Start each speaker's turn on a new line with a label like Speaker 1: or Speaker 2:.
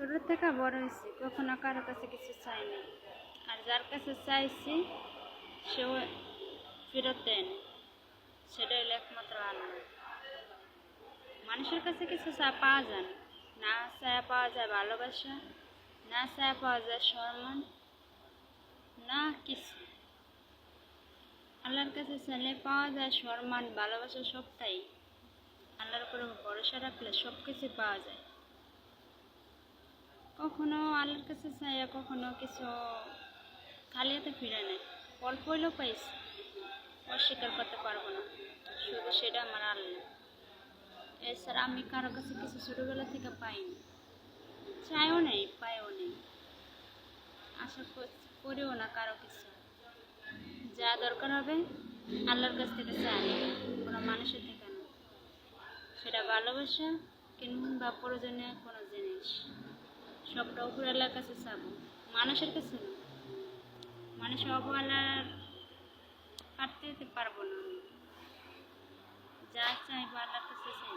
Speaker 1: ছোট থেকে বড় হয়েছি, কখনো কারো কাছে কিছু চাইনি। আর যার কাছে চাইছি সেও ফেরত দেয়নি। সেটা হলো একমাত্র আল্লাহ। মানুষের কাছে কিছু পাওয়া যায় না, না চায় পাওয়া যায় ভালোবাসা, না চায় পাওয়া যায় সম্মান, না কিছু। আল্লাহর কাছে চাইলে পাওয়া যায় সম্মান, ভালোবাসা, সবটাই। আল্লাহর উপরে ভরসা রাখলে সব কিছু পাওয়া যায়। কখনো আল্লাহর কাছে চাইয়া কখনো কিছু খালি হাতে ফিরে নেয়। অল্প হইলেও পাইছি, অস্বীকার করতে পারবো না। শুধু সেটা আমার আল্লাহ। এছাড়া আমি কারো কাছে কিছু ছোটোবেলা থেকে পাইনি, চাইও নেই, পাইও নেই, আশা করিও না কারো কিছু। যা দরকার হবে আল্লাহর কাছ থেকে চাই, কোনো মানুষের থেকে না। সেটা ভালোবাসা কিংবা প্রয়োজনীয় কোনো জিনিস, সবটা উপর আল্লাহর কাছে চাবো, মানুষের কাছে না। মানুষের অবহেলার কাটতে দিতে পারবো না। যা চাইবো আল্লাহর কাছে চাই।